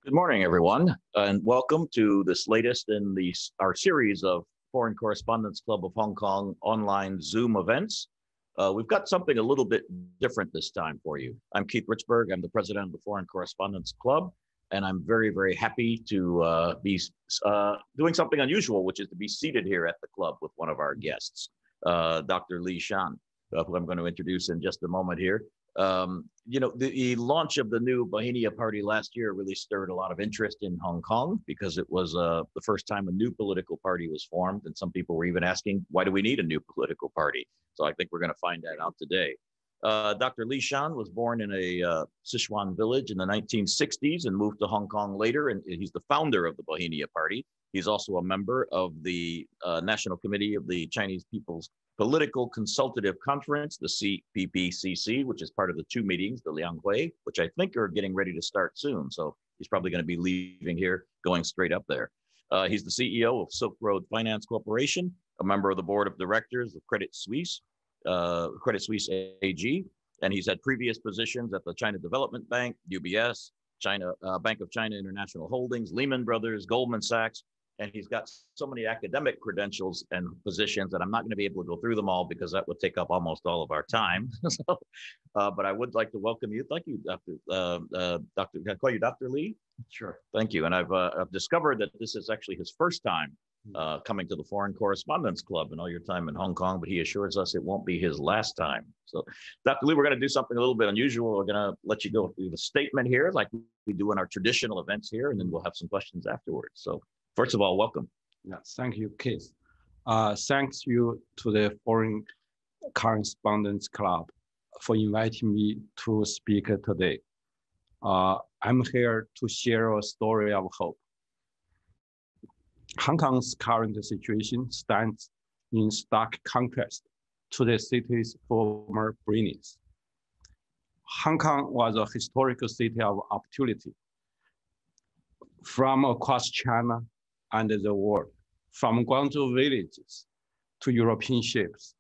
Good morning, everyone, and welcome to this latest in our series of Foreign Correspondents Club of Hong Kong online Zoom events. We've got something a little bit different this time for you. I'm Keith Richburg. I'm the president of the Foreign Correspondents Club, and I'm very, very happy to be doing something unusual, which is to be seated here at the club with one of our guests, Dr. Shan, who I'm going to introduce in just a moment here. The launch of the new Bauhinia Party last year really stirred a lot of interest in Hong Kong because it was the first time a new political party was formed. And some people were even asking, why do we need a new political party? So I think we're going to find that out today. Dr. Shan was born in a Sichuan village in the 1960s and moved to Hong Kong later. And he's the founder of the Bauhinia Party. He's also a member of the National Committee of the Chinese People's Political Consultative Conference, the CPPCC, which is part of the two meetings, the Lianghui, which I think are getting ready to start soon. So he's probably going to be leaving here, going straight up there. He's the CEO of Silk Road Finance Corporation, a member of the board of directors of Credit Suisse AG, and he's had previous positions at the China Development Bank, UBS, Bank of China International Holdings, Lehman Brothers, Goldman Sachs. And he's got so many academic credentials and positions that I'm not going to be able to go through them all because that would take up almost all of our time. But I would like to welcome you. Thank you, Dr. Can I call you Dr. Lee? Sure. Thank you. And I've discovered that this is actually his first time coming to the Foreign Correspondents Club in all your time in Hong Kong, but he assures us it won't be his last time. So, Dr. Lee, we're going to do something a little bit unusual. We're going to let you go through the statement here like we do in our traditional events here, and then we'll have some questions afterwards. So, first of all, welcome. Yeah, thank you, Keith. Thanks you to the Foreign Correspondents Club for inviting me to speak today. I'm here to share a story of hope. Hong Kong's current situation stands in stark contrast to the city's former brilliance. Hong Kong was a historical city of opportunity. From across China and the world, from Guangzhou villages to European ships,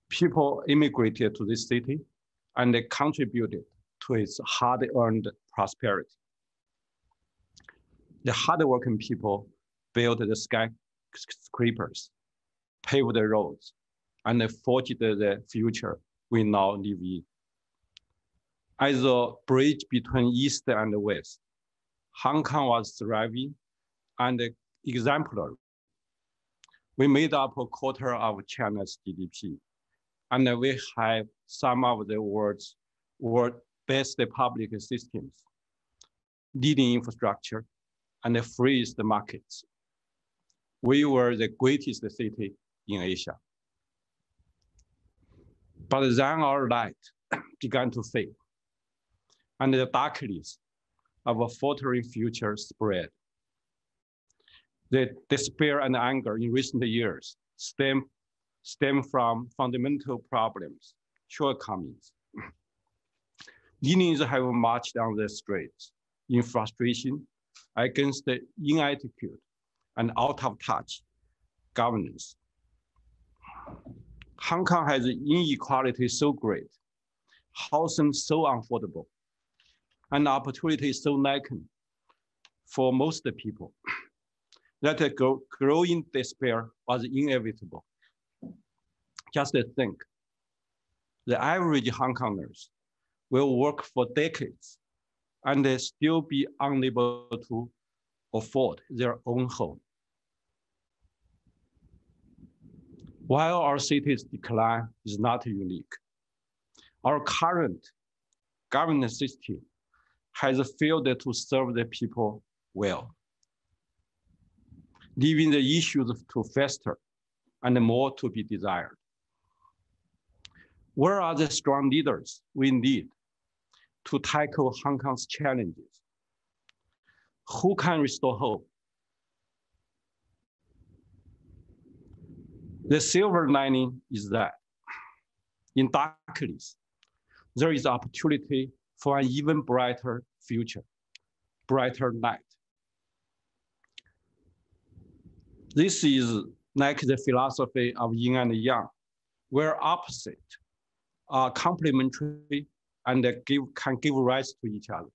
people immigrated to this city and they contributed to its hard-earned prosperity. The hardworking people built the skyscrapers, paved the roads, and forged the future we now live in. As a bridge between East and West, Hong Kong was thriving and exemplary. We made up a quarter of China's GDP, and we have some of the world's best public systems, leading infrastructure, and the freest markets. We were the greatest city in Asia. But then our light began to fade, and the darkness of a faltering future spread. The despair and anger in recent years stem from fundamental problems, shortcomings. Millions have marched on the streets in frustration against the inadequate and out-of-touch governance. Hong Kong has inequality so great, housing so unaffordable, and opportunity so lacking for most people that a growing despair was inevitable. Just think, the average Hong Kongers will work for decades and they still be unable to afford their own home. While our city's decline is not unique, our current governance system has failed to serve the people well, leaving the issues to fester and more to be desired. Where are the strong leaders we need to tackle Hong Kong's challenges? Who can restore hope? The silver lining is that in darkness, there is opportunity for an even brighter future, brighter night. This is like the philosophy of yin and yang, where opposites are complementary and can give rise to each other.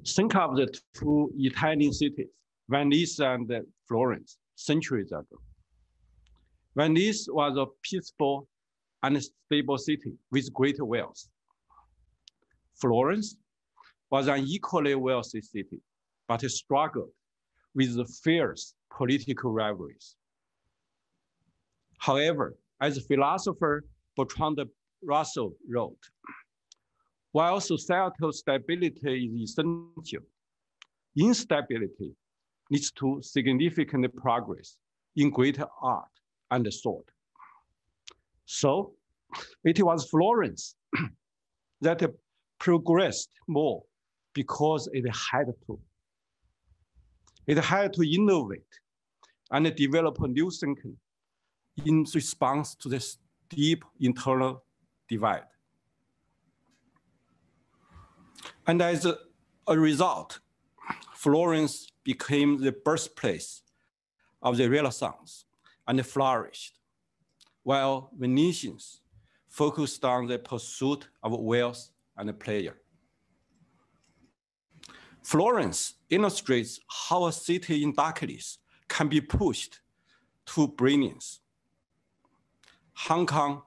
Think of the two Italian cities, Venice and Florence, centuries ago. Venice was a peaceful and stable city with great wealth. Florence was an equally wealthy city, but struggled with fierce political rivalries. However, as philosopher Bertrand Russell wrote, while societal stability is essential, instability leads to significant progress in greater art and thought. So it was Florence that progressed more because it had to. It had to innovate and develop new thinking in response to this deep internal divide. And as a result, Florence became the birthplace of the Renaissance and flourished, while Venetians focused on the pursuit of wealth and pleasure. Florence illustrates how a city in darkness can be pushed to brilliance. Hong Kong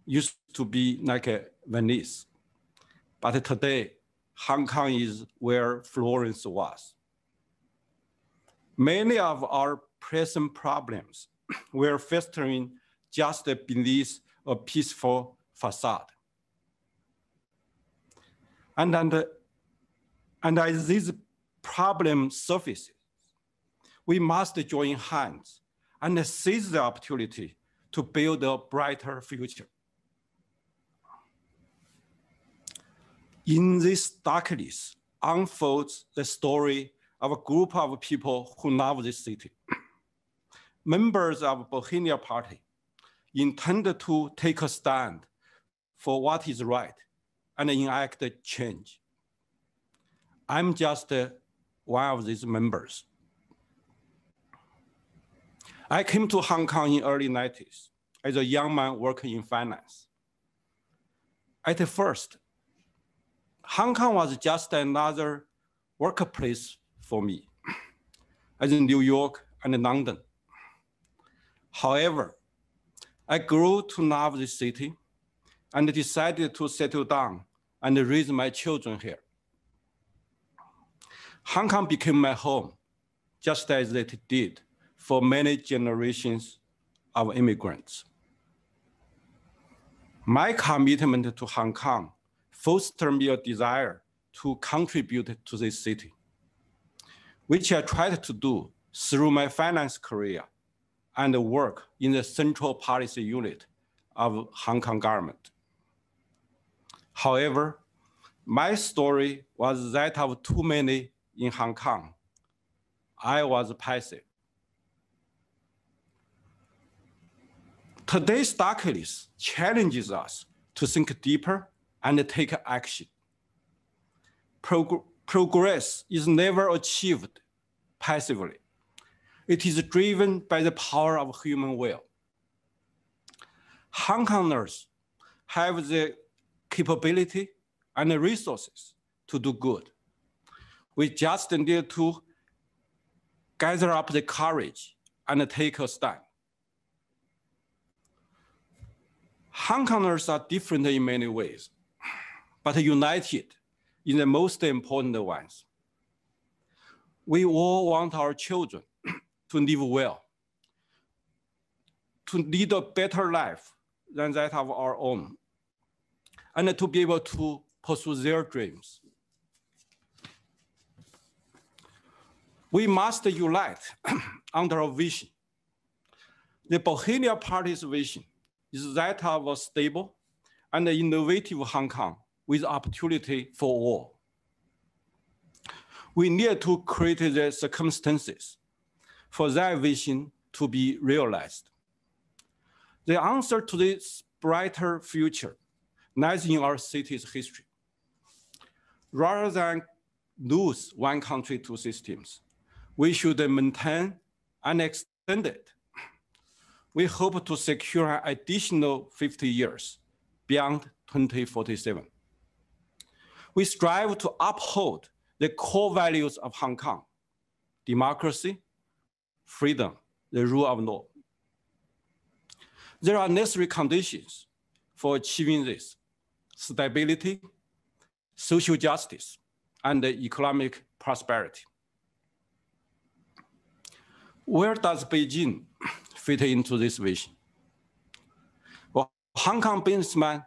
used to be like a Venice, but today, Hong Kong is where Florence was. Many of our present problems were festering just beneath a peaceful facade. And as this problem surfaces, we must join hands and seize the opportunity to build a brighter future. In this darkness unfolds the story of a group of people who love this city. Members of Bauhinia Party intend to take a stand for what is right and enact change. I'm just one of these members. I came to Hong Kong in early 90s as a young man working in finance. At first, Hong Kong was just another workplace for me, as in New York and London. However, I grew to love the city and decided to settle down and raise my children here. Hong Kong became my home, just as it did for many generations of immigrants. My commitment to Hong Kong fostered me a desire to contribute to this city, which I tried to do through my finance career and work in the central policy unit of Hong Kong government. However, my story was that of too many in Hong Kong. I was passive. Today's darkness challenges us to think deeper and take action. Progress is never achieved passively. It is driven by the power of human will. Hong Kongers have the capability and the resources to do good. We just need to gather up the courage and take a stand. Hong Kongers are different in many ways, but united in the most important ones. We all want our children to live well, to lead a better life than that of our own, and to be able to pursue their dreams. We must unite under a vision. The Bauhinia Party's vision is that of a stable and innovative Hong Kong with opportunity for all. We need to create the circumstances for that vision to be realized. The answer to this brighter future lies in our city's history. Rather than lose one country, two systems, we should maintain and extend it. We hope to secure an additional 50 years beyond 2047. We strive to uphold the core values of Hong Kong: democracy, freedom, the rule of law. There are necessary conditions for achieving this: stability, social justice, and economic prosperity. Where does Beijing fit into this vision? Well, Hong Kong businessmen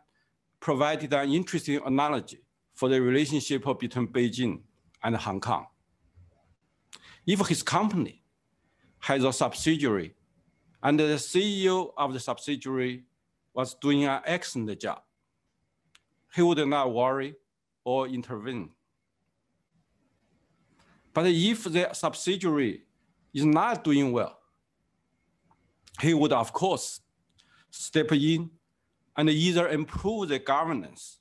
provided an interesting analogy for the relationship between Beijing and Hong Kong. If his company has a subsidiary and the CEO of the subsidiary was doing an excellent job, he would not worry or intervene. But if the subsidiary is not doing well, he would, of course, step in and either improve the governance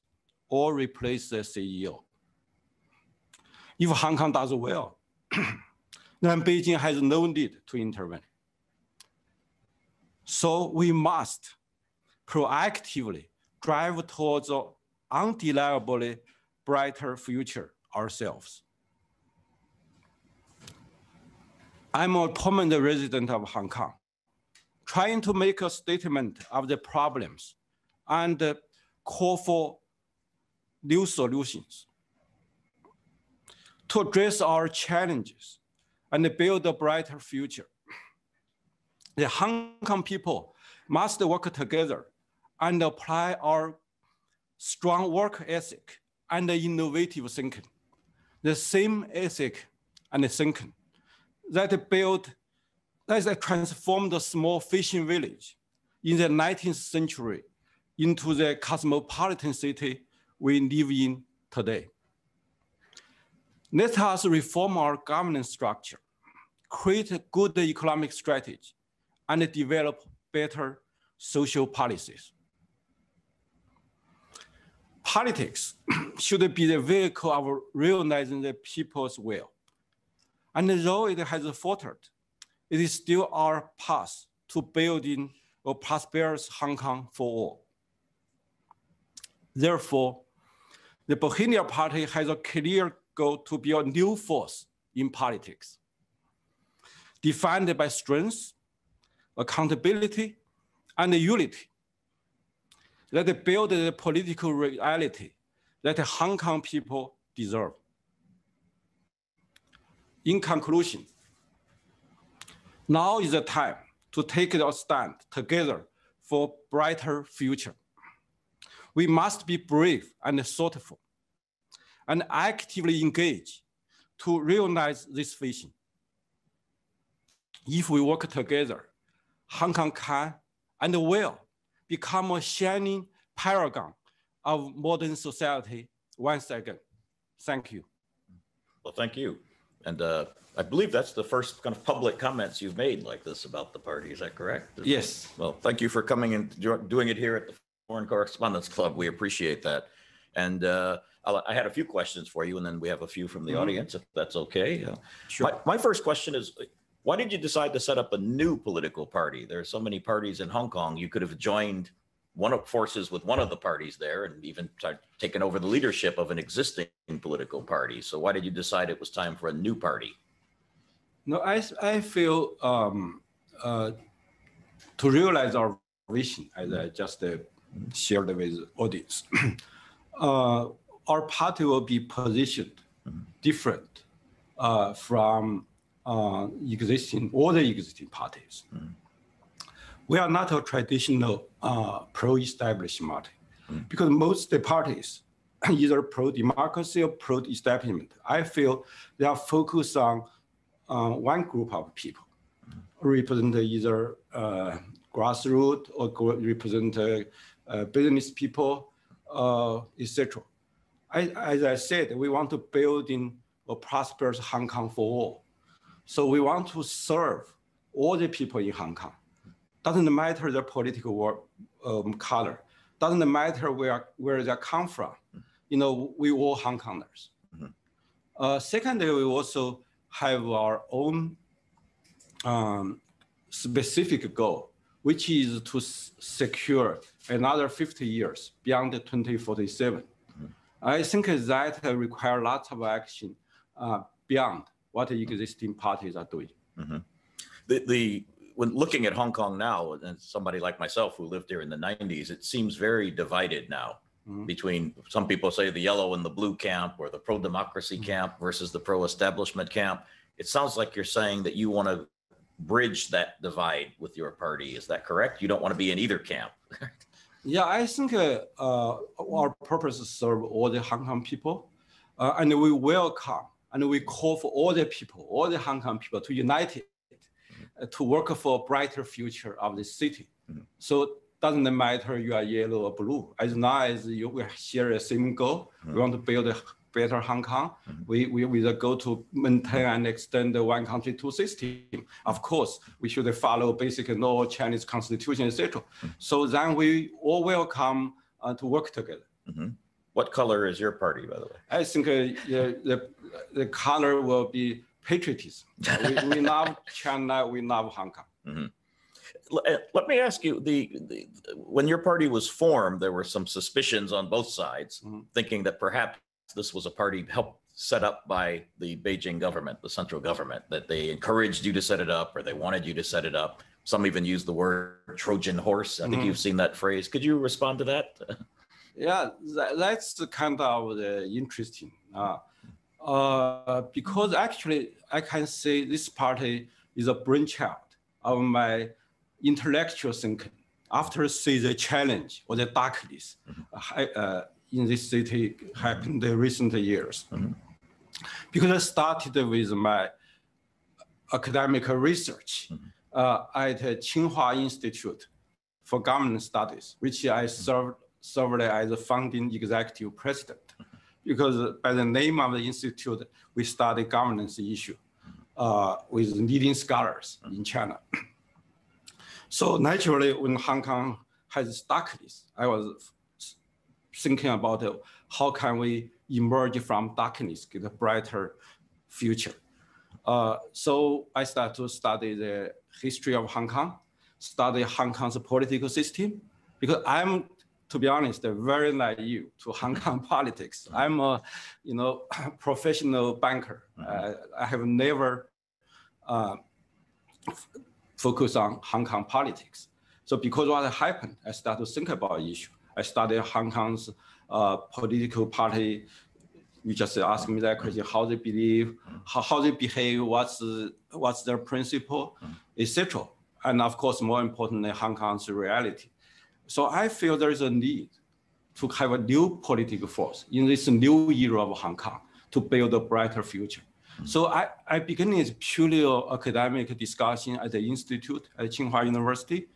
or replace the CEO. If Hong Kong does well, then Beijing has no need to intervene. So we must proactively drive towards an undeniably brighter future ourselves. I'm a permanent resident of Hong Kong, trying to make a statement of the problems and call for new solutions to address our challenges and build a brighter future. The Hong Kong people must work together and apply our strong work ethic and innovative thinking, the same ethic and thinking that transformed the small fishing village in the 19th century into the cosmopolitan city we live in today. Let us reform our governance structure, create a good economic strategy, and develop better social policies. Politics should be the vehicle of realizing the people's will. And though it has faltered, it is still our path to building a prosperous Hong Kong for all. Therefore, the Bauhinia Party has a clear goal to be a new force in politics, defined by strength, accountability, and unity, that build the political reality that the Hong Kong people deserve. In conclusion, now is the time to take a stand together for a brighter future. We must be brave and thoughtful and actively engage to realize this vision. If we work together, Hong Kong can and will become a shining paragon of modern society once again. Thank you. Well, thank you. And I believe that's the first kind of public comments you've made like this about the party. Is that correct? Yes. Well, thank you for coming and doing it here at the Foreign Correspondents Club. We appreciate that. And I had a few questions for you, and then we have a few from the audience, if that's okay. Sure. My first question is, why did you decide to set up a new political party? There are so many parties in Hong Kong. You could have joined forces with one of the parties there and even taken over the leadership of an existing political party. So why did you decide it was time for a new party? No, I feel to realize our vision, as I just shared with the audience, our party will be positioned different from all the existing parties. We are not a traditional pro-establishment party, because most of the parties either pro-democracy or pro-establishment. I feel they are focused on one group of people, represent either grassroots or represent business people, etc. As I said, we want to build in a prosperous Hong Kong for all. So we want to serve all the people in Hong Kong. Doesn't matter their political color. Doesn't matter where they come from. You know, we all Hong Kongers. Secondly, we also have our own specific goal, which is to secure another 50 years beyond 2047. I think that requires lots of action beyond what existing parties are doing. When looking at Hong Kong now, and somebody like myself who lived here in the 90s, it seems very divided now between, some people say, the yellow and the blue camp, or the pro-democracy camp versus the pro-establishment camp. It sounds like you're saying that you want to bridge that divide with your party. Is that correct? You don't want to be in either camp. Yeah, I think our purpose is to serve all the Hong Kong people, and we welcome and we call for all the people, all the Hong Kong people to unite to work for a brighter future of the city. So doesn't matter you are yellow or blue, as long as we share the same goal. We want to build a better Hong Kong. We go to maintain and extend the one country, two system. Of course, we should follow basic law, Chinese constitution, etc. So then we all welcome to work together. What color is your party, by the way? I think the color will be patriotism. We love China, we love Hong Kong. Let me ask you, when your party was formed, there were some suspicions on both sides, thinking that perhaps this was a party helped set up by the Beijing government, the central government, that they encouraged you to set it up, or they wanted you to set it up. Some even used the word Trojan horse. I think you've seen that phrase. Could you respond to that? Yeah, that's kind of interesting. Because actually, I can say this party is a brainchild of my intellectual thinking after see the challenge or the darkness in this city happened in recent years. Because I started with my academic research at Tsinghua Institute for Government Studies, which I served as a founding executive president. Because by the name of the institute, we study governance issue with leading scholars in China. So naturally, when Hong Kong has darkness, I was thinking about how can we emerge from darkness, get a brighter future. So I started to study the history of Hong Kong, study Hong Kong's political system, because I'm, to be honest, very naive to Hong Kong politics. I'm a, professional banker. I have never focused on Hong Kong politics. So because what happened, I started to think about issue. I studied Hong Kong's political party. You just asked me that question: how they believe, how they behave, what's their principle, etc. And of course, more importantly, Hong Kong's reality. So I feel there is a need to have a new political force in this new era of Hong Kong to build a brighter future. So I began as purely academic discussion at the institute at Tsinghua University.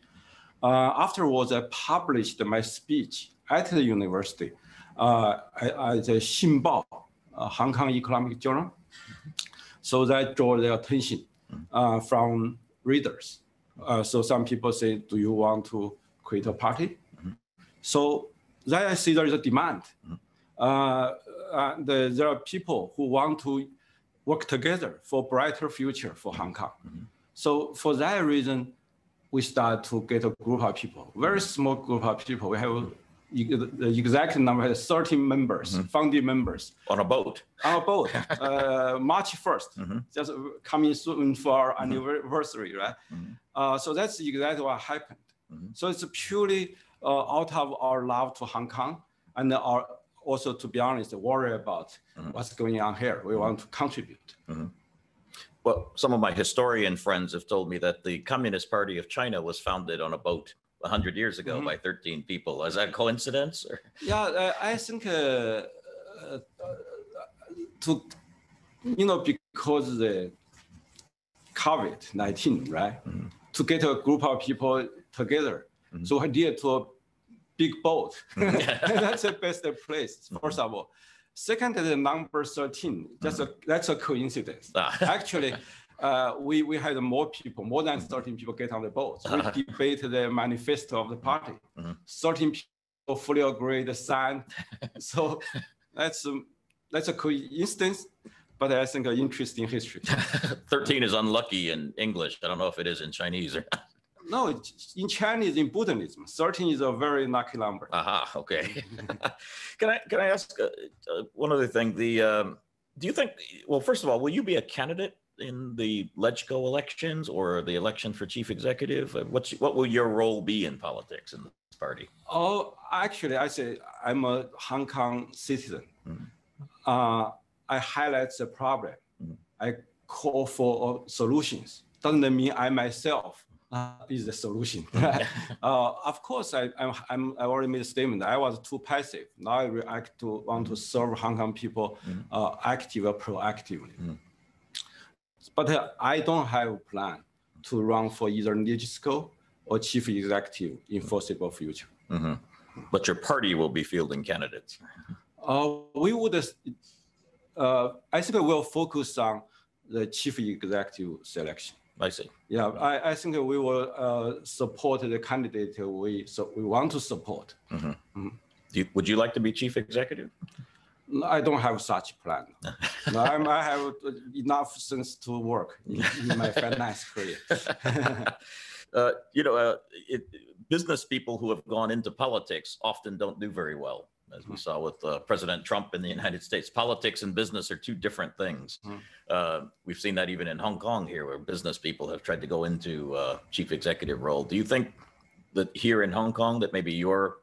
Afterwards, I published my speech at the university at the Xin Bao, Hong Kong Economic Journal. So that drew their attention from readers. So some people say, do you want to create a party? So then I see there is a demand. There are people who want to work together for a brighter future for Hong Kong. So for that reason, we start to get a group of people, very small group of people. We have the exact number has 13 members, founding members. On a boat. On a boat, March 1st, just coming soon for our anniversary, right? So that's exactly what happened. So it's purely out of our love to Hong Kong and also, to be honest, worry about what's going on here. We want to contribute. Well, some of my historian friends have told me that the Communist Party of China was founded on a boat 100 years ago by 13 people. Is that a coincidence? Or? Yeah, I think because the COVID-19, right? To get a group of people together. So I did to a big boat. That's the best place, first of all. Second, the number 13, that's a coincidence. Actually, we had more people, more than 13 people get on the boat. We debated the manifesto of the party. 13 people fully agree, the sign. So that's a coincidence, but I think an interesting history. 13 is unlucky in English. I don't know if it is in Chinese or not. No, in Chinese, in Buddhism, 13 is a very lucky number. Aha, okay. Can I ask one other thing? Do you think, well, first of all, will you be a candidate in the LegCo elections or the election for chief executive? What will your role be in politics in this party? Oh, actually, I say I'm a Hong Kong citizen. I highlight the problem. I call for solutions. Doesn't mean I myself is the solution. Of course, I already made a statement. I was too passive. Now I want to serve Hong Kong people active or proactively. But I don't have a plan to run for either LegCo or chief executive in foreseeable future. But your party will be fielding candidates. We would, I think we'll focus on the chief executive selection. I see. Yeah, I think we will support the candidate we want to support. Would you like to be chief executive? I don't have such plan. No, I have enough sense to work in my finance career. Business people who have gone into politics often don't do very well, as we saw with President Trump in the United States. Politics and business are two different things. We've seen that even in Hong Kong here, where business people have tried to go into chief executive role. Do you think that here in Hong Kong that maybe your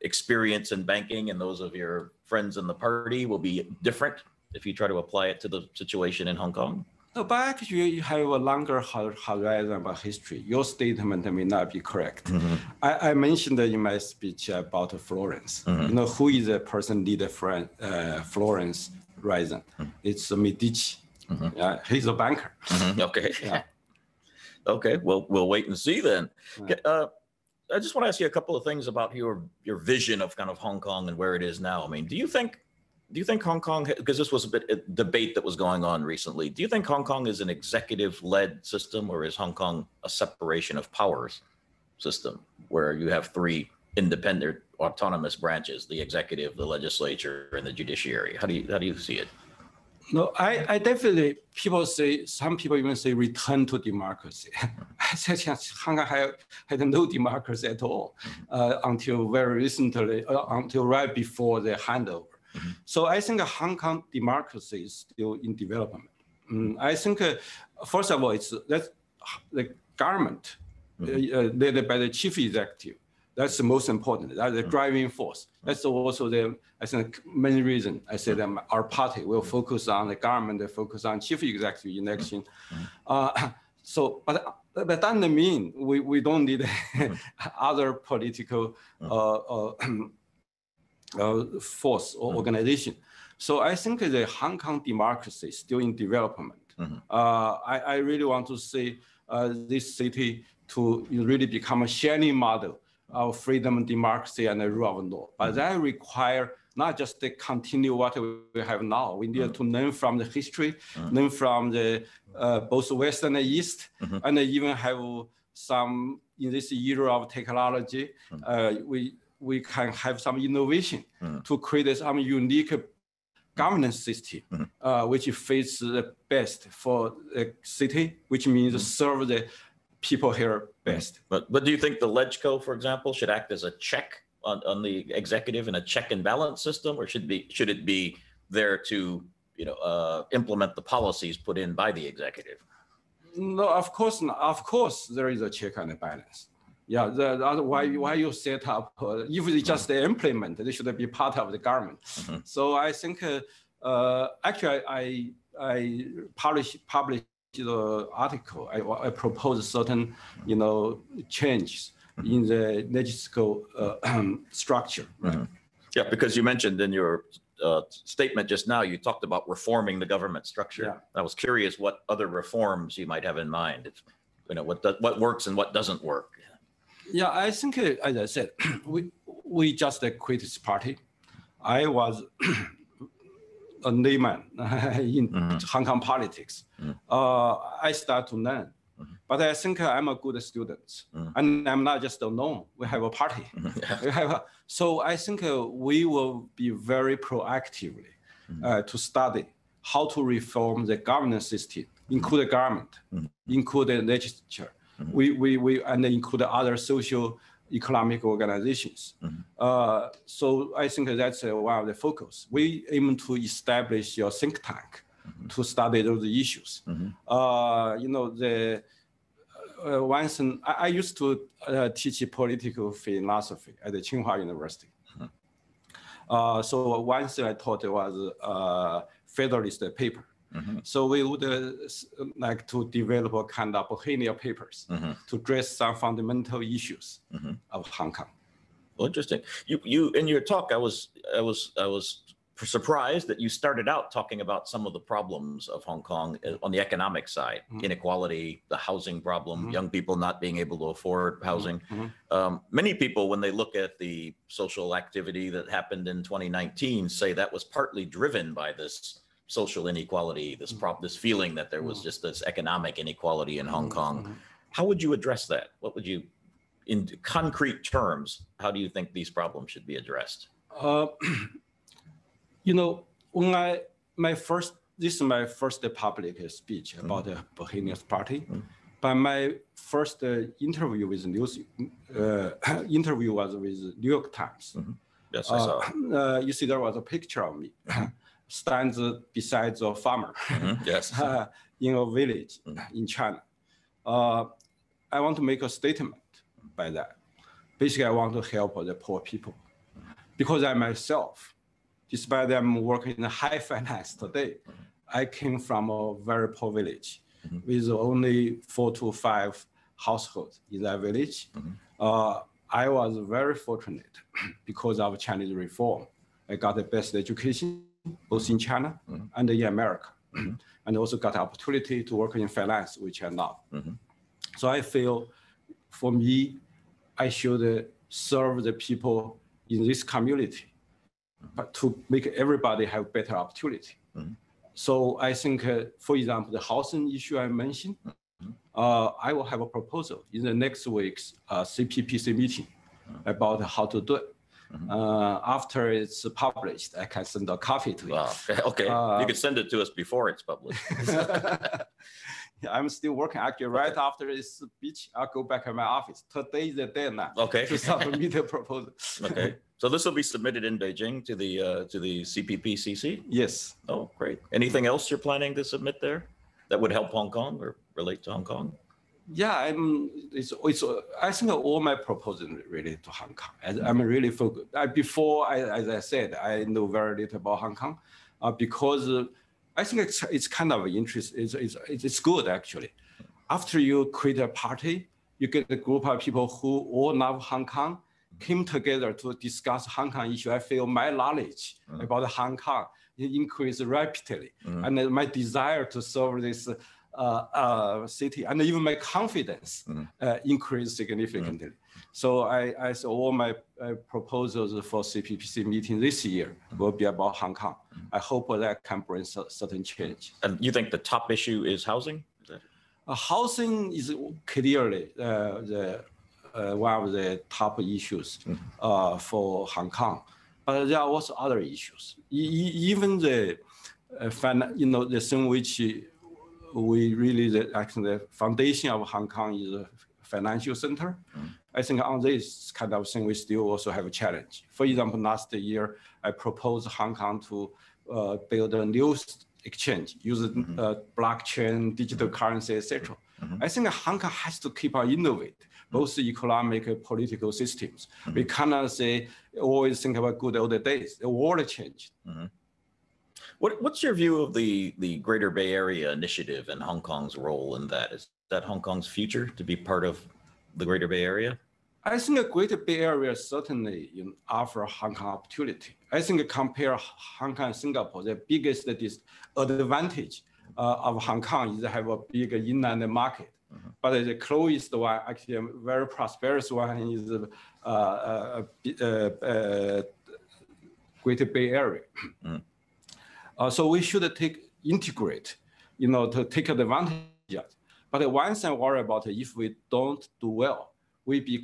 experience in banking and those of your friends in the party will be different if you try to apply it to the situation in Hong Kong? No, but actually you have a longer horizon about history. Your statement may not be correct. I mentioned in my speech about Florence. You know, who is the person leader Florence Rising? It's Medici. He's a banker. Okay. Yeah. Okay, well, we'll wait and see then. I just want to ask you a couple of things about your vision of kind of Hong Kong and where it is now. I mean, do you think Hong Kong, because this was a debate that was going on recently, do you think Hong Kong is an executive-led system, or is Hong Kong a separation of powers system where you have three independent autonomous branches, the executive, the legislature, and the judiciary? How do you see it? No, I definitely, some people even say return to democracy. I said Hong Kong had no democracy at all until very recently, until right before the handover. So I think Hong Kong democracy is still in development. I think, first of all, that's the government led by the chief executive. That's the most important. That's the driving force. That's also I think, main reason I say that our party will focus on the government, focus on chief executive election. So, but that doesn't mean we don't need other political force or organization. So I think the Hong Kong democracy is still in development. I really want to see this city to really become a shining model of freedom, democracy, and the rule of law. But that requires not just to continue what we have now. We need to learn from the history, learn from the both West and the East, and even have some, in this era of technology, we can have some innovation to create some unique governance system, which fits the best for the city, which means serve the people here best. But do you think the LegCo, for example, should act as a check on the executive in a check and balance system, or should it be there to implement the policies put in by the executive? No, of course not. Of course there is a check and a balance. Yeah, why you set up? If it's just the implement, they should be part of the government. So I think actually I published the article. I proposed certain changes in the legislative structure. Right? Yeah, because you mentioned in your statement just now, you talked about reforming the government structure. Yeah. I was curious what other reforms you might have in mind. What works and what doesn't work. Yeah, I think, as I said, we just quit this party. I was a layman in Hong Kong politics. I start to learn, but I think I'm a good student, and I'm not just alone. We have a party. So I think we will be very proactively to study how to reform the governance system, include the government, include the legislature, We and include other social economic organizations. So I think that's one of the focus. We aim to establish a think tank to study those issues. You know, the once I used to teach political philosophy at the Tsinghua University. So one thing I taught was Federalist paper. So we would like to develop a kind of Bauhinia papers to address some fundamental issues of Hong Kong. Well, interesting. You in your talk, I was surprised that you started out talking about some of the problems of Hong Kong on the economic side, inequality, the housing problem, young people not being able to afford housing. Many people, when they look at the social activity that happened in 2019, say that was partly driven by this social inequality, this feeling that there was just this economic inequality in Hong Kong. How would you address that? What would you, in concrete terms, how do you think these problems should be addressed? You know, when this is my first public speech about the Bauhinia Party, but my first interview with interview was with New York Times. Yes, I saw. You see, there was a picture of me stands beside a farmer. Yes. In a village in China. I want to make a statement by that. Basically, I want to help the poor people because I myself, despite I'm working in high finance today, I came from a very poor village with only 4 to 5 households in that village. I was very fortunate because of Chinese reform. I got the best education, both in China and in America, and also got the opportunity to work in finance, which I love. So I feel, for me, I should serve the people in this community, but to make everybody have better opportunity. So I think, for example, the housing issue I mentioned, I will have a proposal in the next week's CPPC meeting about how to do it. After it's published, I can send a copy to you. Wow. Okay. You can send it to us before it's published. I'm still working. Actually, right after this speech, I'll go back to my office. Today is the day now. Okay. To submit the proposal. Okay. So this will be submitted in Beijing to the CPPCC? Yes. Oh, great. Anything else you're planning to submit there that would help Hong Kong or relate to Hong Kong? Yeah, I think all my proposals related to Hong Kong. I'm really focused. Before, as I said, I know very little about Hong Kong because I think it's kind of interesting. It's good, actually. After you create a party, you get a group of people who all love Hong Kong, came together to discuss Hong Kong issue. I feel my knowledge about Hong Kong increased rapidly, and my desire to serve this city, and even my confidence increased significantly. So I saw all my proposals for CPPC meeting this year will be about Hong Kong. I hope that can bring certain change. And you think the top issue is housing? Housing is clearly one of the top issues for Hong Kong, but there are also other issues. Even the the thing which we really actually the foundation of Hong Kong is a financial center. I think on this kind of thing, we still also have a challenge. For example, last year, I proposed Hong Kong to build a new exchange using blockchain, digital currency, etc. I think Hong Kong has to keep on innovate, both economic and political systems. We cannot say, always think about good old days. The world changed. What's your view of the Greater Bay Area initiative and Hong Kong's role in that? Is that Hong Kong's future to be part of the Greater Bay Area? I think the Greater Bay Area certainly offer Hong Kong opportunity. I think compare Hong Kong and Singapore, the biggest advantage of Hong Kong is to have a big inland market. But the closest one, actually a very prosperous one, is Greater Bay Area. So we should integrate, to take advantage of it. But one thing I worry about, if we don't do well, we be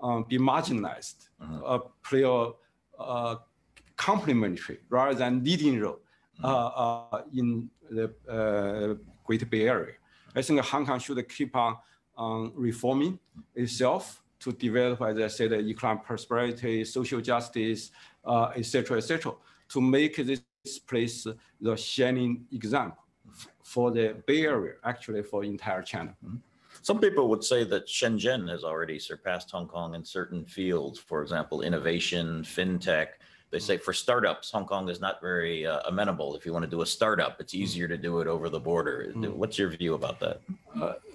marginalized, play a complementary rather than leading role in the Greater Bay Area. I think Hong Kong should keep on on reforming itself to develop, as I said, economic prosperity, social justice, et cetera, to make this place the shining example for the Bay Area, actually for entire China. Some people would say that Shenzhen has already surpassed Hong Kong in certain fields, for example, innovation, fintech. They say for startups, Hong Kong is not very amenable. If you want to do a startup, it's easier to do it over the border. What's your view about that?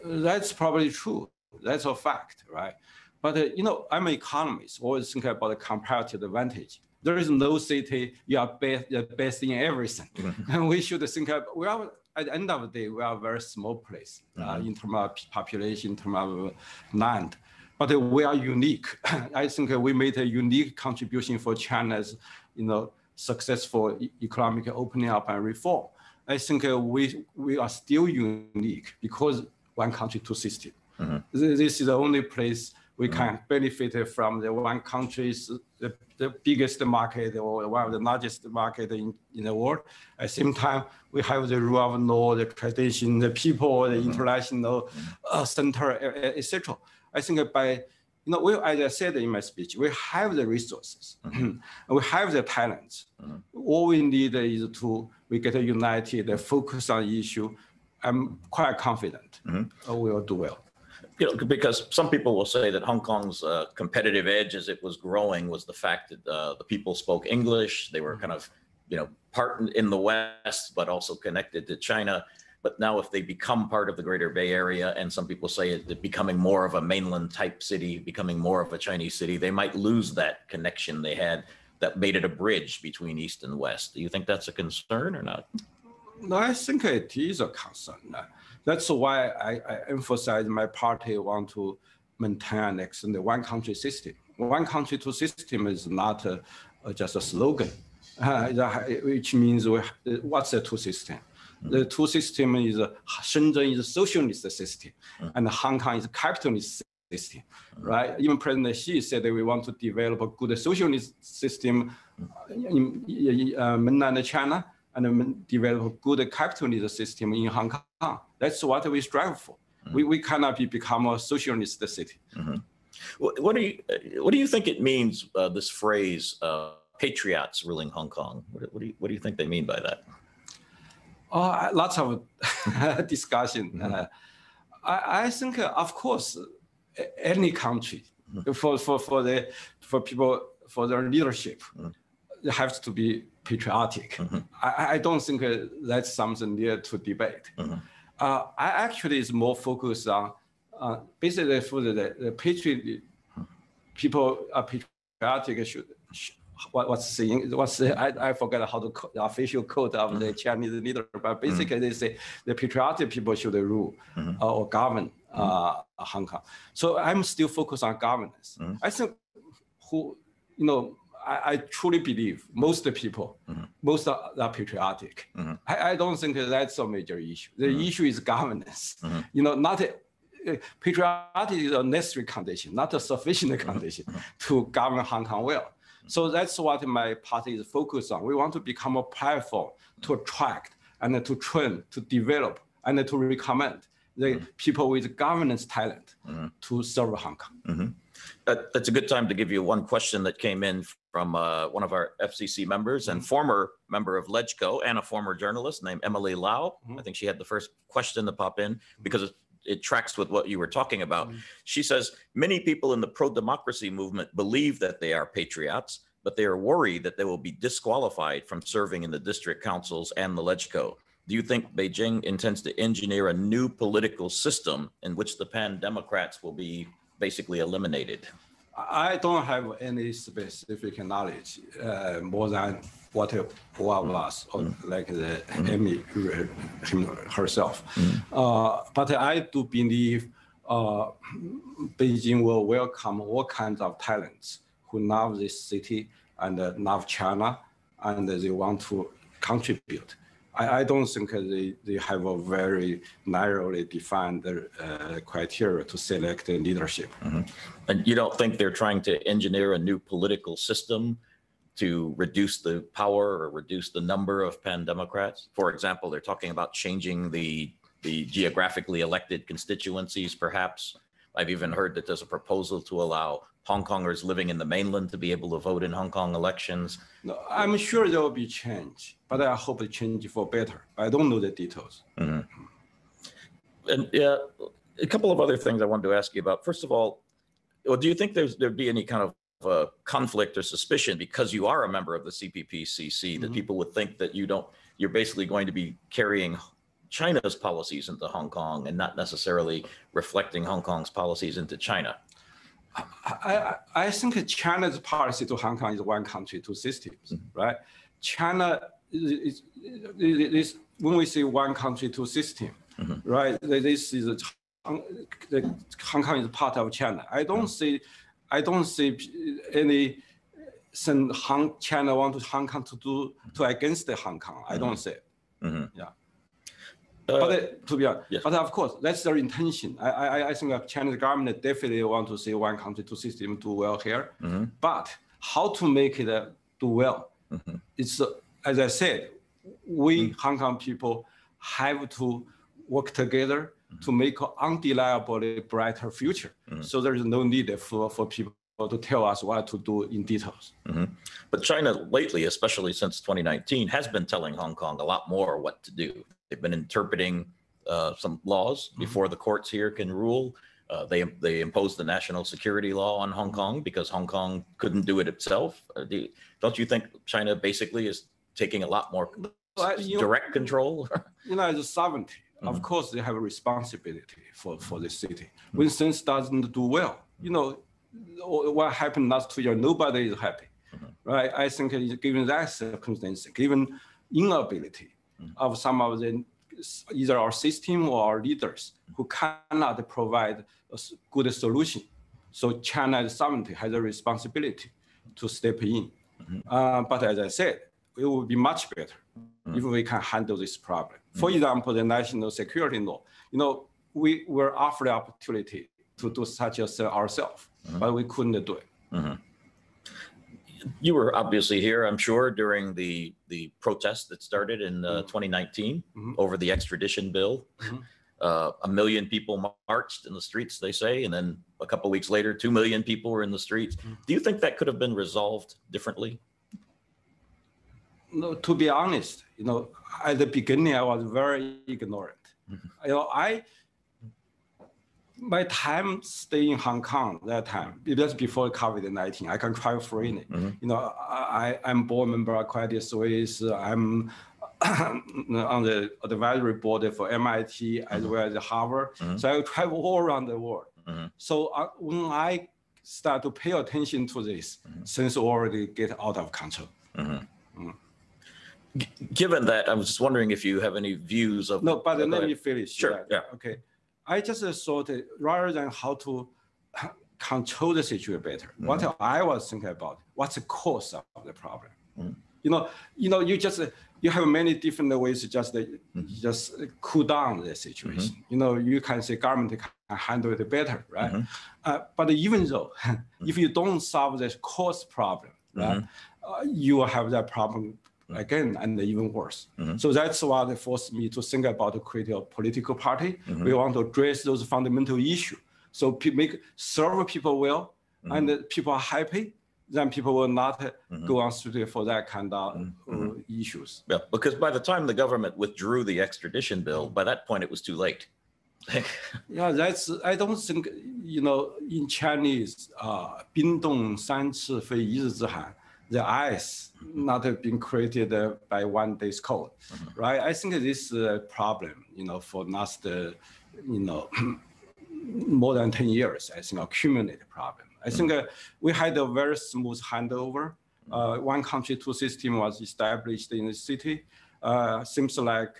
That's probably true. That's a fact, right? But, you know, I'm an economist, always think about the comparative advantage. There is no city you are best in everything. And we should think about, we are, at the end of the day, we are a very small place in terms of population, in terms of land. But we are unique. I think we made a unique contribution for China's, you know, successful economic opening up and reform. I think we are still unique because one country, two systems. This is the only place we can benefit from the one country's the biggest market or one of the largest market in the world. At the same time, we have the rule of law, the tradition, the people, the international center, etc. I think by, you know, as I said in my speech, we have the resources, we have the talents. All we need is we get united, focus on issue. I'm quite confident we will do well. You know, because some people will say that Hong Kong's competitive edge as it was growing was the fact that the people spoke English. They were kind of, you know, part in the West, but also connected to China. But now if they become part of the greater Bay Area, and some people say it becoming more of a mainland type city, becoming more of a Chinese city, they might lose that connection they had that made it a bridge between East and West. Do you think that's a concern or not? No, I think it is a concern. That's why I emphasize my party want to maintain the one country system. One country, two system is not just a slogan, which means what's the two system? The two system is Shenzhen is a socialist system and Hong Kong is a capitalist system, right? Even President Xi said that we want to develop a good socialist system in mainland China and develop a good capitalist system in Hong Kong. That's what we strive for. We cannot become a socialist city. What do you think it means, this phrase, patriots ruling Hong Kong? What do you think they mean by that? Lots of discussion. I think, of course, any country for people, for their leadership, they have to be patriotic. I don't think that's something near to debate. I actually is more focused on basically for the patriot people are patriotic should. I forget how the official code of the Chinese leader, but basically they say the patriotic people should rule or govern Hong Kong. So I'm still focused on governance. I think I truly believe most people, most are patriotic. I don't think that's a major issue. The issue is governance. Not patriotic is a necessary condition, not a sufficient condition to govern Hong Kong well. So that's what my party is focused on. We want to become a platform to attract and to train, to develop, and to recommend the people with governance talent to serve Hong Kong. That's a good time to give you one question that came in from one of our FCC members and former member of LegCo and a former journalist named Emily Lau. I think she had the first question to pop in because it tracks with what you were talking about. She says, many people in the pro-democracy movement believe that they are patriots, but they are worried that they will be disqualified from serving in the district councils and the LegCo. Do you think Beijing intends to engineer a new political system in which the pan-democrats will be basically eliminated? I don't have any specific knowledge more than what one of us, like the Amy herself. But I do believe Beijing will welcome all kinds of talents who love this city and love China, and they want to contribute. I don't think they have a very narrowly defined criteria to select the leadership. And you don't think they're trying to engineer a new political system to reduce the power or reduce the number of pan-democrats? For example, they're talking about changing the the geographically elected constituencies, perhaps. I've even heard that there's a proposal to allow Hong Kongers living in the mainland to be able to vote in Hong Kong elections. No, I'm sure there will be change, but I hope it change for better. I don't know the details. Mm-hmm. And a couple of other things I wanted to ask you about. First of all, do you think there'd be any kind of conflict or suspicion because you are a member of the CPPCC that people would think that you're basically going to be carrying China's policies into Hong Kong and not necessarily reflecting Hong Kong's policies into China? I think China's policy to Hong Kong is one country, two systems, right? China is when we say one country, two system, right? This is Hong Kong is part of China. I don't see any China want Hong Kong to against Hong Kong. I don't see it. Yeah. But to be honest, yes. But of course, that's their intention. I think Chinese government definitely want to see one country, two system do well here. But how to make it do well? It's as I said, we Hong Kong people have to work together to make an undeniably brighter future. So there is no need for people to tell us what to do in details. But China lately, especially since 2019, has been telling Hong Kong a lot more what to do. They've been interpreting some laws before the courts here can rule. They imposed the national security law on Hong Kong because Hong Kong couldn't do it itself. Don't you think China basically is taking a lot more direct control? As a sovereignty, of course, they have a responsibility for the city. When things doesn't do well, what happened last 2 years, nobody is happy, right? I think given that circumstance, given inability of some of the either our system or our leaders who cannot provide a good solution, so China's sovereignty has a responsibility to step in. But as I said, it would be much better if we can handle this problem. For example, the national security law. We were offered the opportunity to do such as ourselves, but we couldn't do it. You were obviously here, I'm sure, during the protest that started in 2019 over the extradition bill. 1 million people marched in the streets, they say, and then a couple of weeks later, 2 million people were in the streets. Do you think that could have been resolved differently? No, to be honest, at the beginning, I was very ignorant. My time staying in Hong Kong that time, just before COVID-19, I can travel freely. I'm board member of Credit Suisse. I'm on the advisory board for MIT as well as Harvard. So I travel all around the world. So when I start to pay attention to this, things already get out of control. Given that, I was just wondering if you have any views of... No, but let me finish. Sure, yeah. Okay. I just thought rather than how to control the situation better, what I was thinking about, what's the cause of the problem? You have many different ways to just cool down the situation. You can say government can handle it better, right? But even though, if you don't solve the cause problem, right, you will have that problem again and even worse. So that's why they forced me to think about creating a political party. We want to address those fundamental issues. So serve people well, and people are happy, then people will not go on street for that kind of issues. Yeah, because by the time the government withdrew the extradition bill, by that point it was too late. Yeah, I don't think, in Chinese, 冰冻三尺非一日之寒. The ice not being created by one day's cold, right? I think this is a problem, for last, more than 10 years, I think accumulated problem. I think we had a very smooth handover. One country, two system was established in the city. Seems like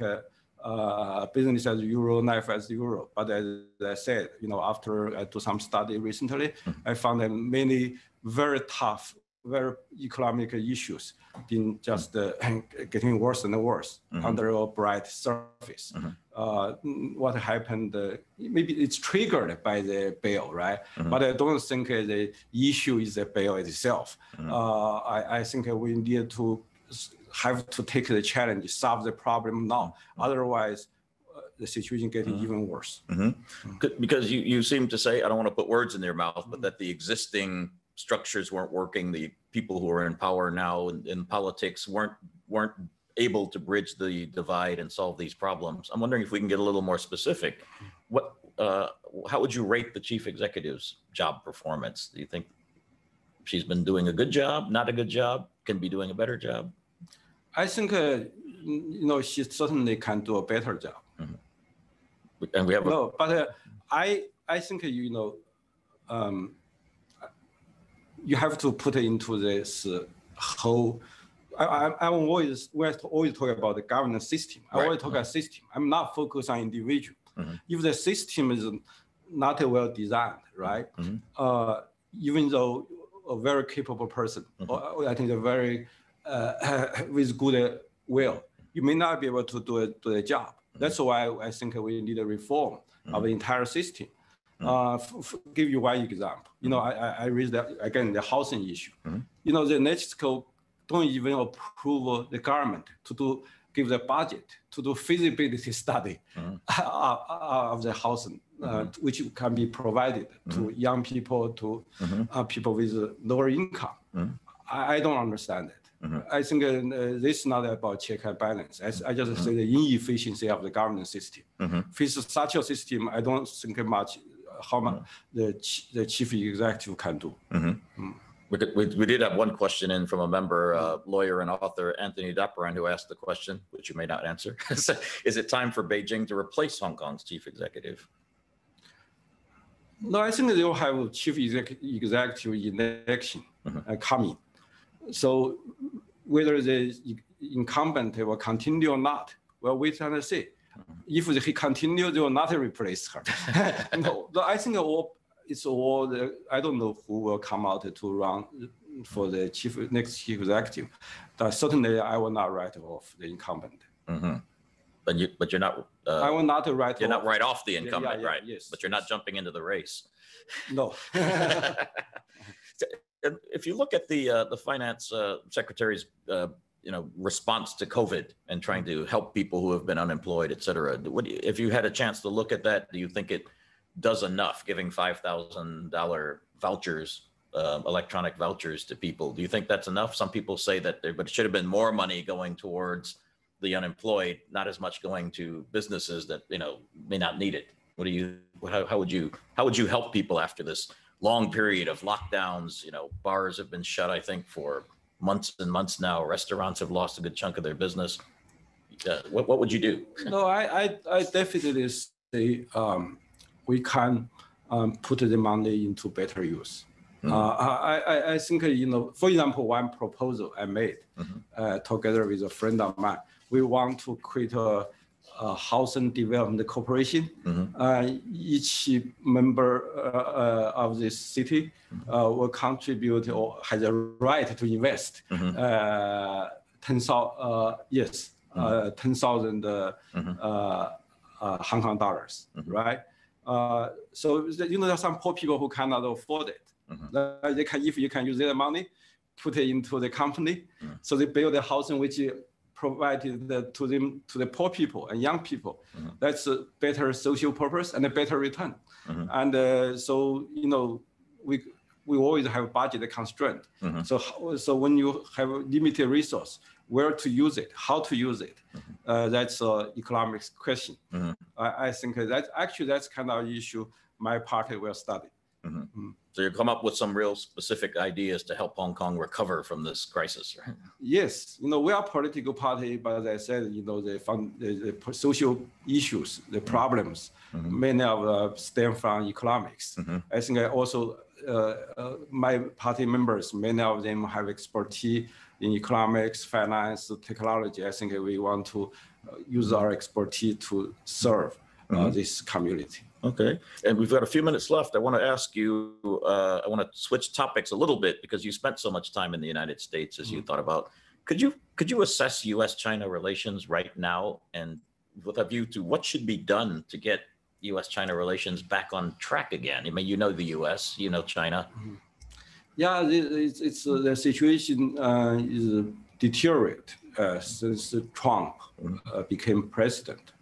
business as euro, life as euro. But as I said, after I do some study recently, I found that many very tough, very economic issues been just getting worse and worse under a bright surface. What happened, maybe it's triggered by the bill, right? But I don't think the issue is the bill itself. I think we need to have to take the challenge, solve the problem now. Otherwise, the situation getting even worse. Because you seem to say, I don't want to put words in their mouth, but that the existing structures weren't working. The people who are in power now in politics weren't able to bridge the divide and solve these problems. I'm wondering if we can get a little more specific. How would you rate the chief executive's job performance? Do you think she's been doing a good job, not a good job, can be doing a better job? I think, she certainly can do a better job. And we have I think, you have to put it into this whole, I always talk about the governance system. I always talk about system. I'm not focused on individual. If the system is not well designed, right? Even though a very capable person, or I think a very with good will, you may not be able to do the job. That's why I think we need a reform of the entire system. Give you one example. I raised that again, the housing issue. The NEXCO don't even approve the government to give the budget to do feasibility study of the housing, which can be provided to young people, to people with lower income. I don't understand it. I think this is not about check and balance. I just say the inefficiency of the governance system. With such a system, I don't think much how much the chief executive can do. We did have one question in from a member, lawyer and author Anthony Daparan, who asked the question, which you may not answer. Is it time for Beijing to replace Hong Kong's chief executive? No, I think they will have a chief executive election coming. So whether the incumbent will continue or not, we'll wait and see. If he continues, they will not replace her. No, I think it's all I don't know who will come out to run for the next chief executive. But certainly, I will not write off the incumbent. But you're not. I will not write. You're not write off the incumbent, right? Yes. But you're not jumping into the race. No. If you look at the finance secretary's response to COVID and trying to help people who have been unemployed, et cetera, if you had a chance to look at that, do you think it does enough, giving $5,000 vouchers, electronic vouchers to people? Do you think that's enough? Some people say that but it should have been more money going towards the unemployed, not as much going to businesses that may not need it. How would you help people after this long period of lockdowns? Bars have been shut, I think, for months and months now. Restaurants have lost a good chunk of their business. What would you do? No, I definitely say we can put the money into better use. I think, for example, one proposal I made together with a friend of mine, we want to create a housing development corporation. Each member of this city will contribute or has a right to invest 10,000 Hong Kong dollars, right? So there are some poor people who cannot afford it. They can, if you can use their money, put it into the company, so they build a housing which provided to the poor people and young people. That's a better social purpose and a better return. And so we always have budget constraint. So when you have limited resource, where to use it, how to use it, that's an economics question. I think that's kind of issue my party will study. So you come up with some real specific ideas to help Hong Kong recover from this crisis, right? Yes, we are a political party, but as I said, the social issues, the problems, many of stem from economics. I think also my party members, many of them have expertise in economics, finance, technology. I think we want to use our expertise to serve this community. Okay, and we've got a few minutes left. I want to ask you, I want to switch topics a little bit because you spent so much time in the United States as you thought about. Could you assess U.S.-China relations right now, and with a view to what should be done to get U.S.-China relations back on track again? I mean, the U.S., China. Yeah, it's the situation is deteriorate since Trump became president.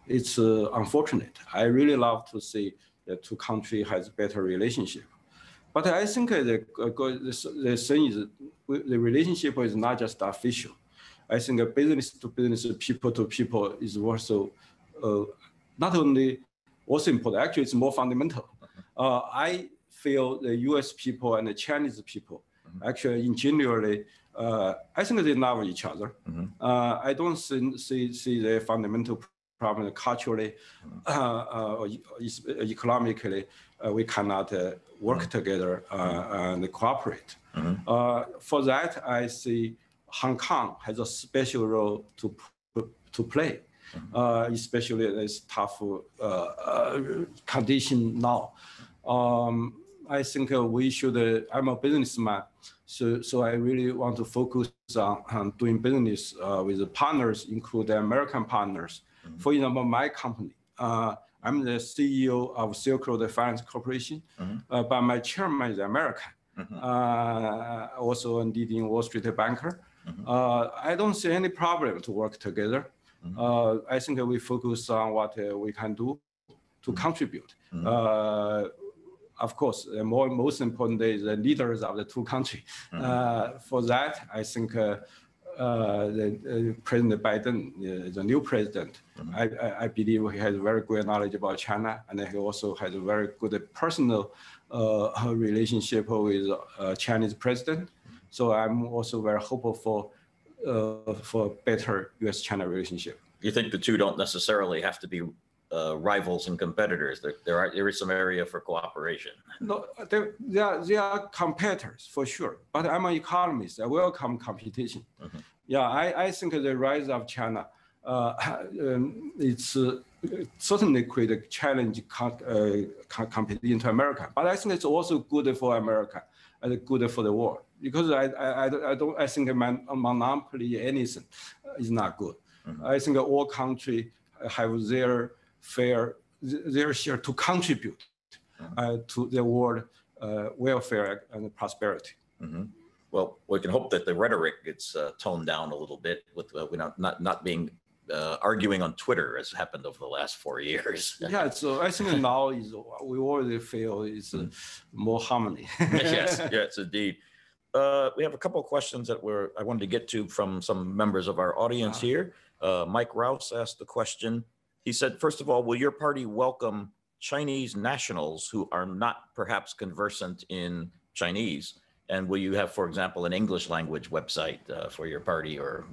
It's unfortunate. I really love to see the two countries has better relationship. But I think the thing is, the relationship is not just official. I think business to business, people to people is also not only also important, actually it's more fundamental. I feel the US people and the Chinese people, actually in generally, I think they love each other. I don't see the fundamental problem culturally, economically, we cannot work together and cooperate. For that, I see Hong Kong has a special role to play, especially in this tough condition now. I think we should, I'm a businessman, so I really want to focus on doing business with the partners, including American partners. For example, my company, I'm the CEO of Silk Road Finance Corporation, but my chairman is American, also a leading Wall Street banker. I don't see any problem to work together. I think we focus on what we can do to contribute. Of course, the most important is the leaders of the two countries. For that, I think President Biden, the new president, I believe he has very good knowledge about China, and he also has a very good personal relationship with Chinese president. So I'm also very hopeful for better U.S.-China relationship. You think the two don't necessarily have to be rivals and competitors? There is some area for cooperation. No, they are competitors for sure. But I'm an economist. I welcome competition. Yeah, I think the rise of China, it's certainly create a challenge competition to America. But I think it's also good for America and good for the world, because I think a monopoly anything is not good. I think all countries have their share to contribute to the world welfare and prosperity. Well, we can hope that the rhetoric gets toned down a little bit with not being arguing on Twitter as happened over the last 4 years. Yeah, so I think now we already feel it's more harmony. Yes, indeed. We have a couple of questions that I wanted to get to from some members of our audience here. Mike Rouse asked the question. He said, first of all, will your party welcome Chinese nationals who are not perhaps conversant in Chinese? And will you have, for example, an English language website for your party? Or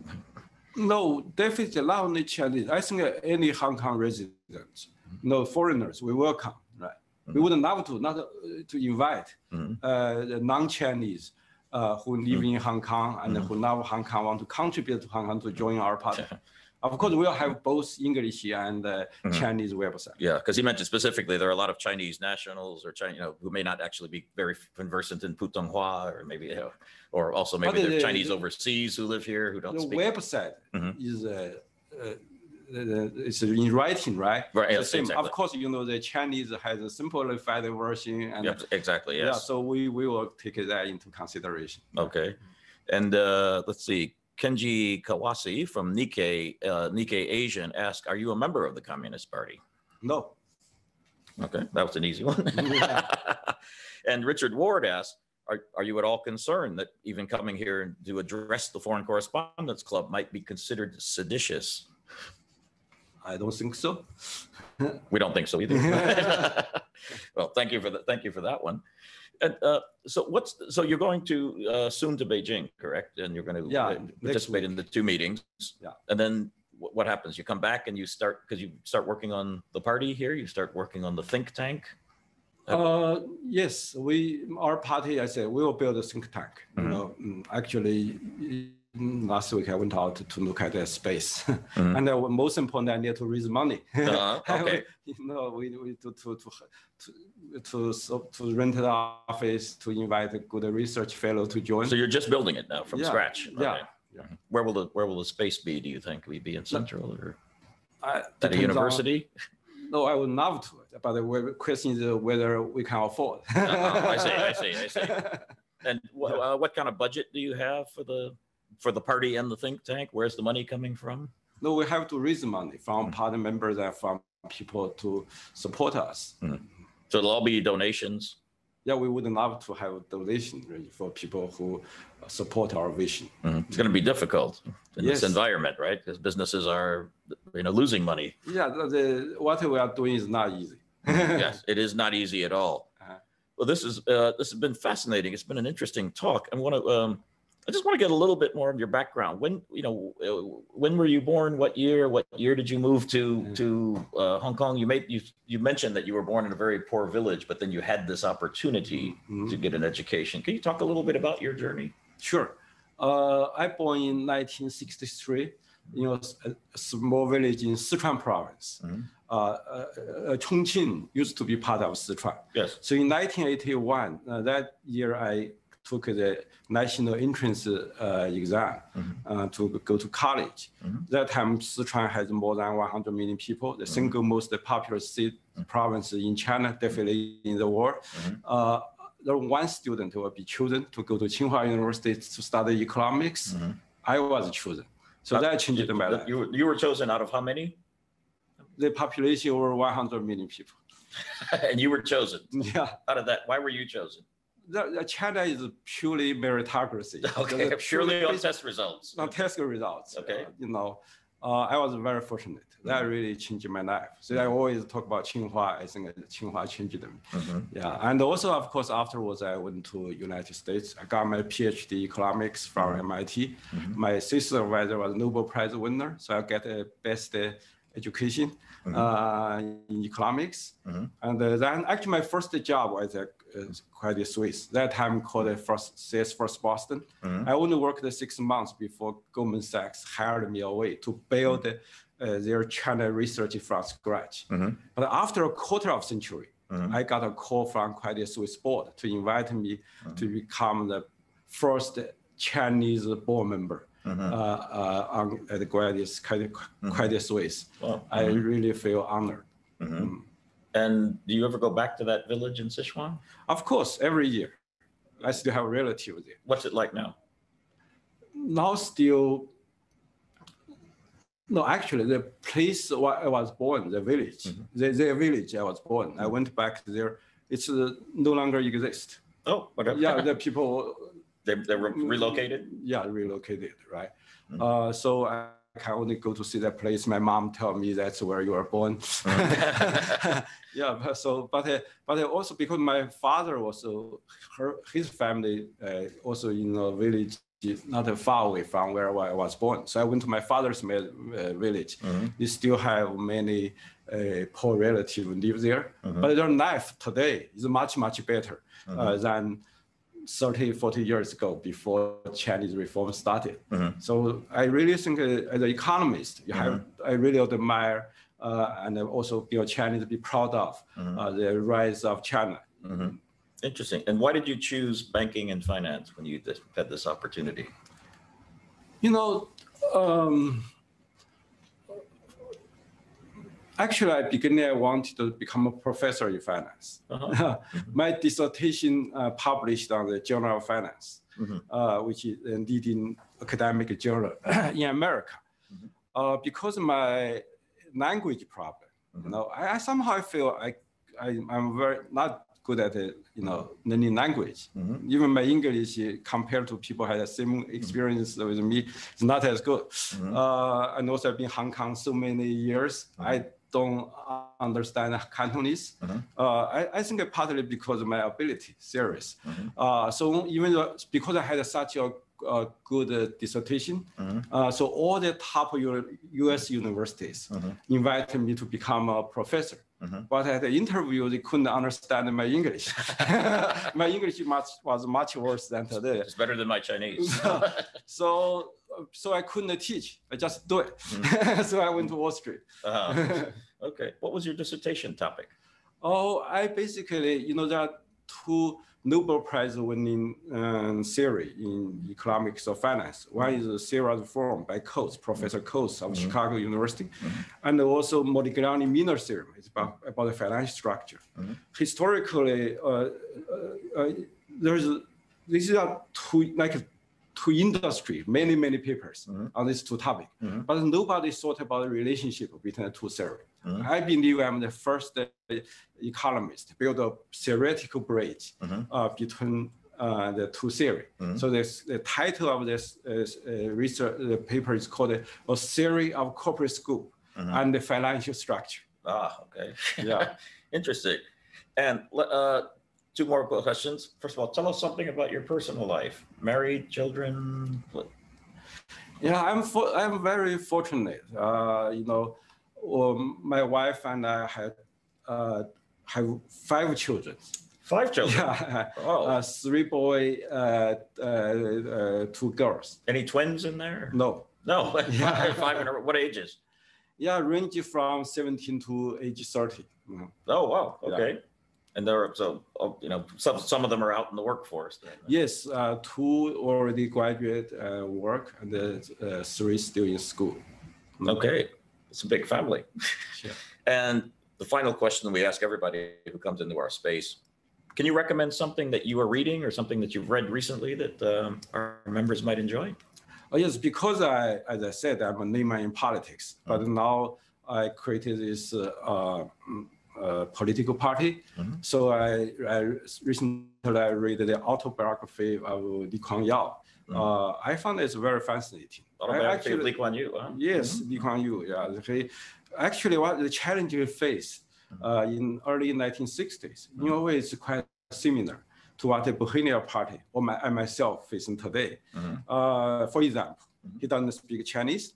no, definitely not only Chinese. I think any Hong Kong residents, no foreigners, we welcome. Right? We would love to invite the non-Chinese who live in Hong Kong and who love Hong Kong, want to contribute to Hong Kong to join our party. Of course, we'll have both English and Chinese website. Yeah, because he mentioned specifically there are a lot of Chinese nationals or who may not actually be very conversant in Putonghua, or maybe, or also maybe they're Chinese overseas who live here who don't speak. The website is it's in writing, right? Right. Yes, same. Exactly. Of course, the Chinese has a simplified version. And exactly. Yes. Yeah. So we will take that into consideration. Okay. And let's see. Kenji Kawase from Nikkei Asian asked, are you a member of the Communist Party? No. Okay, that was an easy one. And Richard Ward asked, are you at all concerned that even coming here to address the Foreign Correspondents Club might be considered seditious? I don't think so. We don't think so either. Well, thank you for that one. And so you're going to soon to Beijing, correct? And you're going to participate in the two meetings. Yeah. And then what happens? You come back and you start working on the party here. You start working on the think tank. Yes, our party, I said, we will build a think tank. Actually, last week I went out to look at the space, and most important, I need to raise money. Okay. We to rent an office, to invite a good research fellow to join. So you're just building it now from scratch. Yeah. Okay. Yeah. Where will the space be? Do you think? Will it be in Central or at a university? No, I would love to, but the question is whether we can afford. I see. And what kind of budget do you have for the for the party and the think tank? Where's the money coming from? No, we have to raise money from party members and from people to support us. So it'll all be donations? Yeah, we would love to have a donation really for people who support our vision. It's going to be difficult in this environment, right? Because businesses are, losing money. Yeah, what we are doing is not easy. Yes, it is not easy at all. Well, this has been fascinating. It's been an interesting talk. I just want to get a little bit more of your background. When were you born? What year? What year did you move to Hong Kong? You mentioned that you were born in a very poor village, but then you had this opportunity to get an education. Can you talk a little bit about your journey? Sure. I born in 1963. A small village in Sichuan province. Chongqing used to be part of Sichuan. Yes. So in 1981, that year I took the national entrance exam to go to college. That time, Sichuan has more than 100 million people, the single most populous province in China, definitely in the world. There one student will be chosen to go to Tsinghua University to study economics. I was chosen. So that changed my life. You were chosen out of how many? The population over 100 million people. And you were chosen? Yeah. Out of that, why were you chosen? China is purely meritocracy. Okay, purely on test results. On test results. Okay. I was very fortunate. That really changed my life. So I always talk about Tsinghua. I think Tsinghua changed me. Yeah, and also, of course, afterwards, I went to United States. I got my PhD economics from MIT. My sister supervisor was a Nobel Prize winner, so I get the best education in economics. And then actually my first job was at Credit Suisse. That time called CS First Boston. I only worked 6 months before Goldman Sachs hired me away to build their China research from scratch. But after a quarter of century, I got a call from Credit Suisse board to invite me to become the first Chinese board member. At the Credit Suisse. Wow. I really feel honored. And do you ever go back to that village in Sichuan? Of course, every year. I still have relatives there. What's it like now? Now still, no, actually the place where I was born, the village, the village I was born, I went back there. It's no longer exists. Oh, whatever. Yeah, the people. They were relocated? Yeah, relocated, right? So I can only go to see that place. My mom told me that's where you were born. Yeah, but also because my father also, his family also in a village not far away from where I was born. So I went to my father's village. They still have many poor relatives live there, but their life today is much, much better than 30, 40 years ago before Chinese reform started. So I really think as an economist, I really admire and also Chinese to be proud of the rise of China. Interesting. And why did you choose banking and finance when you had this opportunity? Actually, I wanted to become a professor in finance. My dissertation published on the Journal of Finance, which is a leading academic journal in America. Because of my language problem, I somehow feel I'm very not good at learning language. Even my English, compared to people who had the same experience with me, is not as good. And also I've been in Hong Kong so many years. I don't understand Cantonese. I think partly because of my ability, serious. So even though, because I had such a good dissertation, so all the top US universities invited me to become a professor. But at the interview, they couldn't understand my English. My English was much worse than today. It's better than my Chinese. So I couldn't teach. I just do it. So I went to Wall Street. Okay. What was your dissertation topic? Oh, I basically, there are two Nobel Prize winning theory in economics or finance. One is the theory of reform by Coates, Professor Coates of Chicago University, and also Modigliani-Miner theorem. It's about the financial structure. Historically, these are two to industry, many papers on these two topics, but nobody thought about the relationship between the two theories. I believe I'm the first economist to build a theoretical bridge between the two theories. So the title of this research paper is called A Theory of Corporate Scope and the Financial Structure. Ah, okay. Yeah. Interesting. And two more questions. First of all, tell us something about your personal life. Married, children? What? Yeah, I'm very fortunate. My wife and I have 5 children. 5 children? Yeah. Oh. 3 boys, 2 girls. Any twins in there? No. No. Yeah. 5 in a, what ages? Yeah, range from 17 to age 30. Oh, wow. Okay. Yeah. And there are, so, some of them are out in the workforce then. Yes, 2 already graduate work, and 3 still in school. Okay, it's a big family. Sure. And the final question we ask everybody who comes into our space, can you recommend something that you are reading or something that you've read recently that our members might enjoy? Oh, yes, because as I said, I'm a layman in politics, but now I created this political party. So I recently read the autobiography of Lee Kuan Yew. I found it's very fascinating. Autobiography of Lee Kuan Yew, huh? Yes, Lee Kuan Yew, yeah. Actually, what the challenge he faced in early 1960s, in a way, it's quite similar to what the Bauhinia Party or I myself facing today. For example, he doesn't speak Chinese.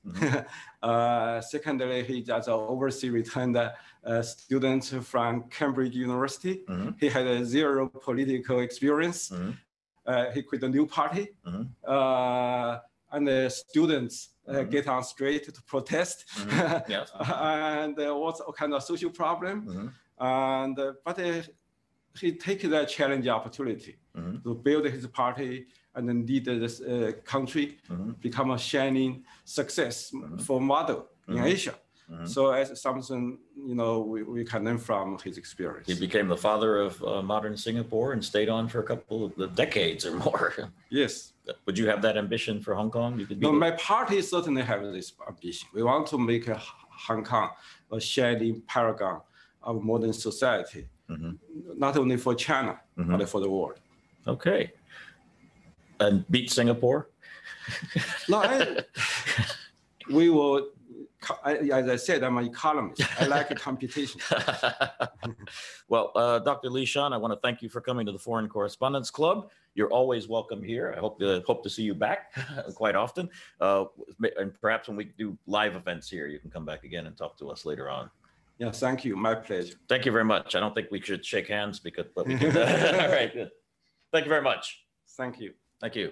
Secondly, he just overseas returned students from Cambridge University. He had 0 political experience. He quit a new party. And the students get on street to protest. Yes. And what's kind of social problem. And but he takes that challenge opportunity to build his party and then lead this country, become a shining success for model in Asia. So as something, we can learn from his experience. He became the father of modern Singapore and stayed on for a couple of decades or more. Yes. Would you have that ambition for Hong Kong? You could be my party certainly has this ambition. We want to make Hong Kong a shining paragon of modern society, not only for China, but for the world. Okay. And beat Singapore? No, we will. As I said, I'm an economist. I like competition. Well, Dr. Lee Shan, I want to thank you for coming to the Foreign Correspondents Club. You're always welcome here. I hope to see you back quite often. And perhaps when we do live events here, you can come back again and talk to us later on. Yeah, thank you. My pleasure. Thank you very much. I don't think we should shake hands but we can. All right, good. Thank you very much. Thank you. Thank you.